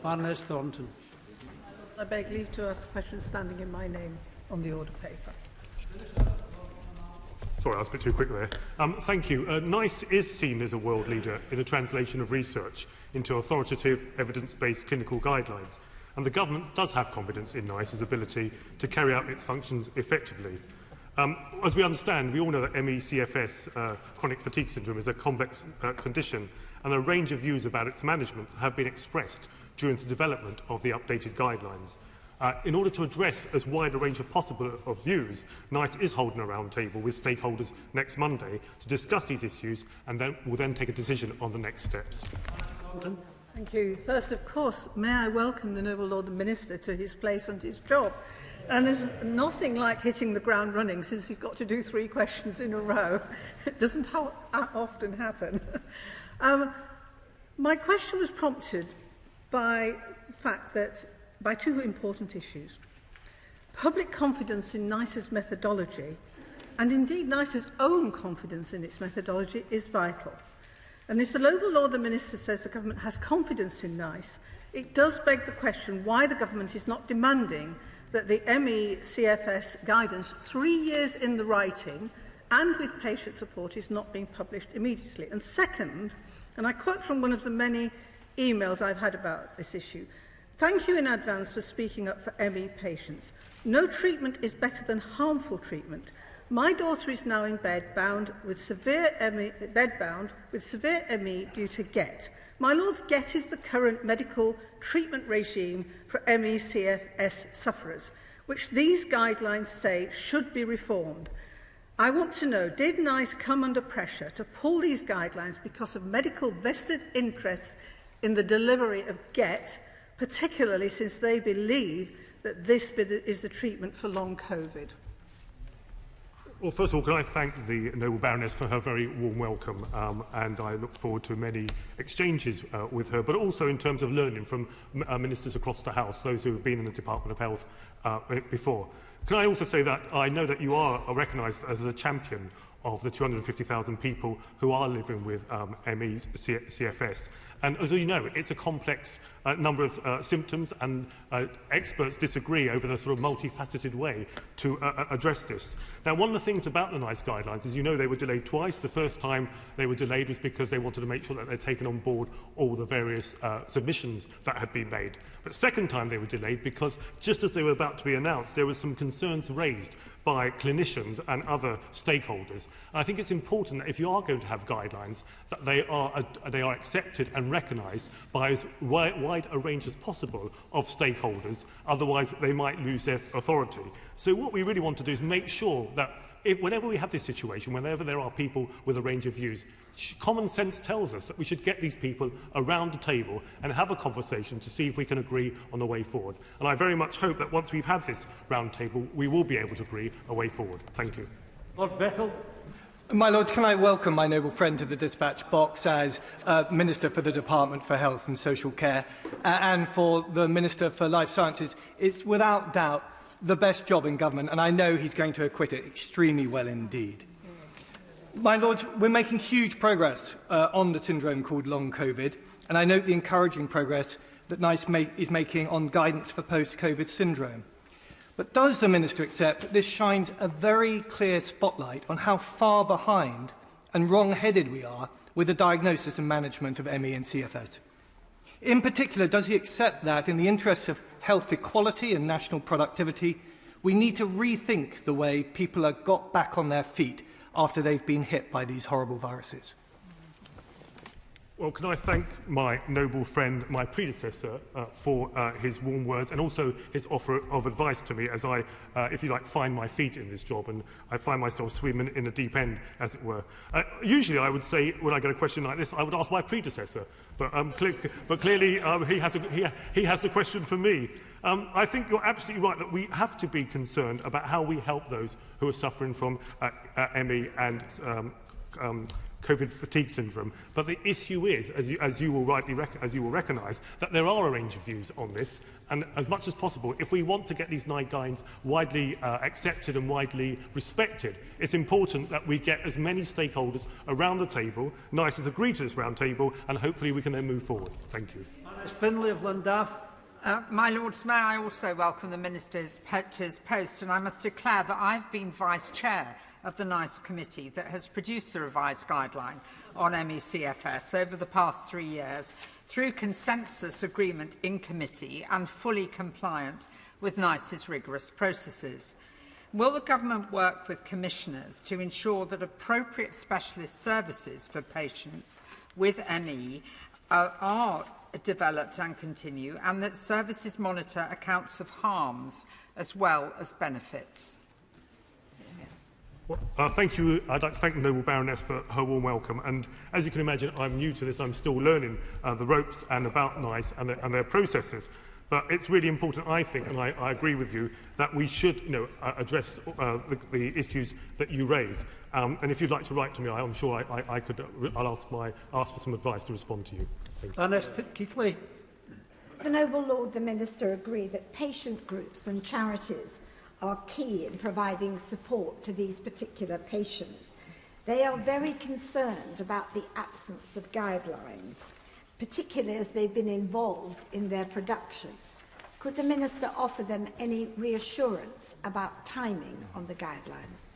Baroness Thornton. I beg leave to ask a question standing in my name on the order paper. Sorry, I was a bit too quick there. Thank you. NICE is seen as a world leader in the translation of research into authoritative, evidence-based clinical guidelines, and the government does have confidence in NICE's ability to carry out its functions effectively. As we understand, we all know that CFS, chronic fatigue syndrome, is a complex condition, and a range of views about its management have been expressed during the development of the updated guidelines. In order to address as wide a range of possible views, NICE is holding a roundtable with stakeholders next Monday to discuss these issues, and will then take a decision on the next steps. Thank you. First, of course, may I welcome the Noble Lord the Minister to his place and his job. And there's nothing like hitting the ground running since he's got to do 3 questions in a row. It doesn't often happen. My question was prompted by the fact that by 2 important issues. Public confidence in NICE's methodology, and indeed NICE's own confidence in its methodology, is vital. And if the Noble Lord the Minister says the government has confidence in NICE, it does beg the question why the government is not demanding that the CFS guidance, 3 years in the writing and with patient support, is not being published immediately. And second, and I quote from one of the many emails I've had about this issue, "Thank you in advance for speaking up for ME patients. No treatment is better than harmful treatment. My daughter is now in bed bound with severe ME due to GET. My Lord's, GET is the current medical treatment regime for ME/CFS sufferers, which these guidelines say should be reformed. I want to know, did NICE come under pressure to pull these guidelines because of medical vested interests in the delivery of GET, particularly since they believe that this is the treatment for long COVID?" Well, first of all, can I thank the Noble Baroness for her very warm welcome, and I look forward to many exchanges with her, but also in terms of learning from ministers across the House, those who have been in the Department of Health before. Can I also say that I know that you are recognised as a champion of the 250,000 people who are living with CFS. And as you know, it's a complex number of symptoms, and experts disagree over the sort of multifaceted way to address this. Now, one of the things about the NICE guidelines is, you know, they were delayed twice. The first time they were delayed was because they wanted to make sure that they'd taken on board all the various submissions that had been made. But second time they were delayed because just as they were about to be announced, there were some concerns raised by clinicians and other stakeholders. And I think it's important that if you are going to have guidelines, that they are accepted and recognised by as wide a range as possible of stakeholders, otherwise they might lose their authority. So what we really want to do is make sure that whenever we have this situation, whenever there are people with a range of views, common sense tells us that we should get these people around the table and have a conversation to see if we can agree on the way forward. And I very much hope that once we've had this round table, we will be able to agree a way forward. Thank you. Lord Bethell. My Lord, can I welcome my noble friend to the dispatch box as Minister for the Department for Health and Social Care and for the Minister for Life Sciences. It's without doubt the best job in government, and I know he's going to acquit it extremely well indeed. My Lord, we're making huge progress on the syndrome called long COVID, and I note the encouraging progress that NICE is making on guidance for post-COVID syndrome. But does the Minister accept that this shines a very clear spotlight on how far behind and wrong-headed we are with the diagnosis and management of ME and CFS? In particular, does he accept that, in the interests of health equality and national productivity, we need to rethink the way people are got back on their feet after they've been hit by these horrible viruses? Well, can I thank my noble friend, my predecessor, for his warm words and also his offer of advice to me as I, if you like, find my feet in this job, and I find myself swimming in the deep end, as it were. Usually I would say, when I get a question like this, I would ask my predecessor, but clearly he has the question for me. I think you're absolutely right that we have to be concerned about how we help those who are suffering from ME and COVID fatigue syndrome. But the issue is, as you will recognise, that there are a range of views on this, and as much as possible, if we want to get these guidelines widely accepted and widely respected, it's important that we get as many stakeholders around the table. NICE has agreed to this round table, and hopefully we can then move forward. Thank you. Finlay of Llandaff. My Lords, may I also welcome the Minister to his post, and I must declare that I've been Vice-Chair of the NICE Committee that has produced the revised guideline on ME/CFS over the past 3 years through consensus agreement in committee and fully compliant with NICE's rigorous processes. Will the Government work with Commissioners to ensure that appropriate specialist services for patients with ME are developed and continue, and that services monitor accounts of harms as well as benefits? Thank you. I'd like to thank the Noble Baroness for her warm welcome. And as you can imagine, I'm new to this. I'm still learning the ropes and about NICE and their processes. But it's really important, I think, and I agree with you, that we should address the issues that you raise. And if you'd like to write to me, I'm sure I'll ask for some advice to respond to you. Baroness Keighley. The Noble Lord the Minister agree that patient groups and charities are key in providing support to these particular patients. They are very concerned about the absence of guidelines, particularly as they've been involved in their production. Could the Minister offer them any reassurance about timing on the guidelines?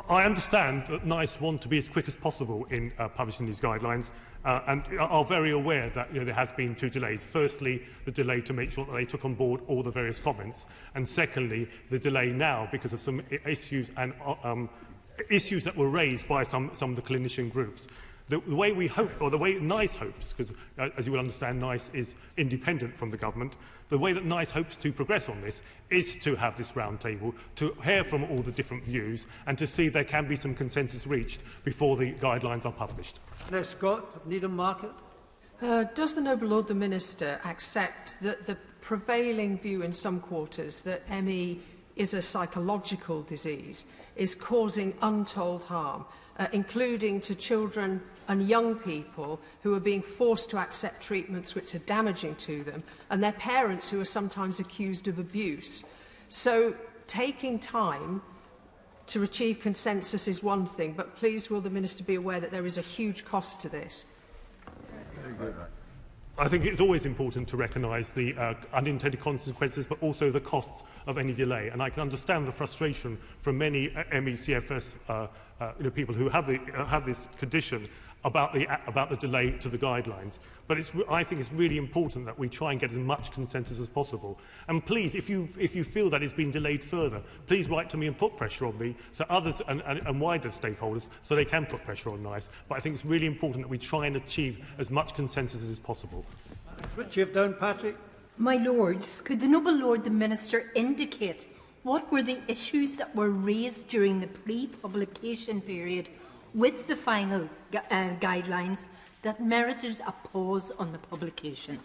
I understand that NICE want to be as quick as possible in publishing these guidelines, and are very aware that there has been 2 delays. Firstly, the delay to make sure that they took on board all the various comments, and secondly, the delay now because of some issues and issues that were raised by some of the clinician groups. The way we hope, or the way NICE hopes, because as you will understand, NICE is independent from the government, the way that NICE hopes to progress on this is to have this round table, to hear from all the different views, and to see if there can be some consensus reached before the guidelines are published. Now, Scott, Needham Market. Does the Noble Lord the Minister accept that the prevailing view in some quarters that ME is a psychological disease is causing untold harm, including to children and young people who are being forced to accept treatments which are damaging to them, and their parents who are sometimes accused of abuse? So taking time to achieve consensus is one thing, but please will the Minister be aware that there is a huge cost to this? Very good. I think it's always important to recognise the unintended consequences, but also the costs of any delay. And I can understand the frustration from many ME/CFS people who have this condition about the delay to the guidelines. But I think it's really important that we try and get as much consensus as possible. And please, if you feel that it's been delayed further, please write to me and put pressure on me, so others and wider stakeholders, so they can put pressure on NICE. But I think it's really important that we try and achieve as much consensus as possible. Richard Downpatrick. My Lords, could the Noble Lord the Minister indicate what were the issues that were raised during the pre-publication period with the final guidelines that merited a pause on the publication?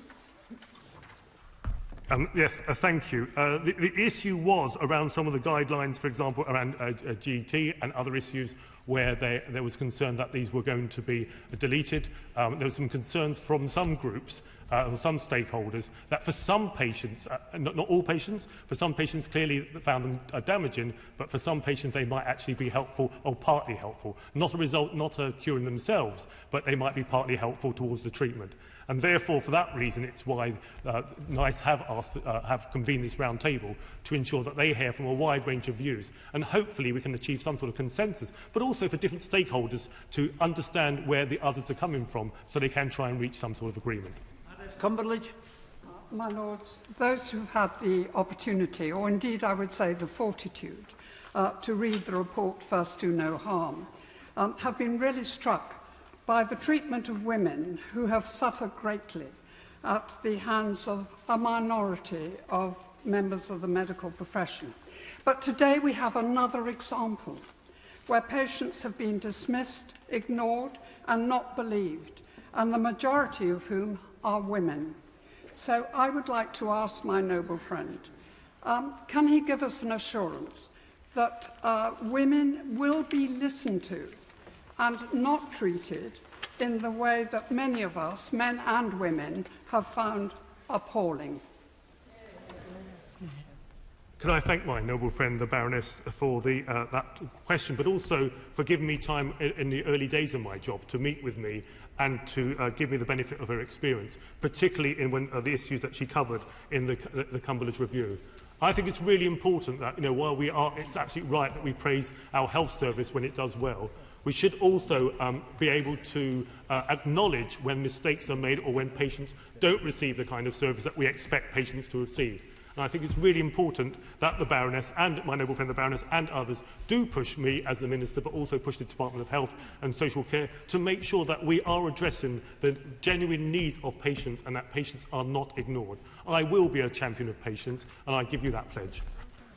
Yes, thank you. The issue was around some of the guidelines, for example, around GT and other issues where there was concern that these were going to be deleted. There were some concerns from some groups, some stakeholders, that for some patients, not all patients, for some patients clearly found them damaging, but for some patients they might actually be helpful or partly helpful. Not a cure in themselves, but they might be partly helpful towards the treatment. And therefore, for that reason, it's why NICE have convened this round table to ensure that they hear from a wide range of views. And hopefully we can achieve some sort of consensus, but also for different stakeholders to understand where the others are coming from so they can try and reach some sort of agreement. Cumberledge. My Lords, those who've had the opportunity, or indeed I would say the fortitude, to read the report First Do No Harm, have been really struck by the treatment of women who have suffered greatly at the hands of a minority of members of the medical profession. But today we have another example where patients have been dismissed, ignored and not believed, and the majority of whom are women. So I would like to ask my noble friend, can he give us an assurance that women will be listened to and not treated in the way that many of us, men and women, have found appalling? Can I thank my noble friend, the Baroness, for that question, but also for giving me time in the early days of my job to meet with me and to give me the benefit of her experience, particularly in the issues that she covered in the Cumberledge Review. I think it's really important that, while it's absolutely right that we praise our health service when it does well, we should also be able to acknowledge when mistakes are made or when patients don't receive the kind of service that we expect patients to receive. And I think it's really important that the Baroness and my noble friend the Baroness and others do push me as the Minister, but also push the Department of Health and Social Care to make sure that we are addressing the genuine needs of patients and that patients are not ignored. I will be a champion of patients, and I give you that pledge.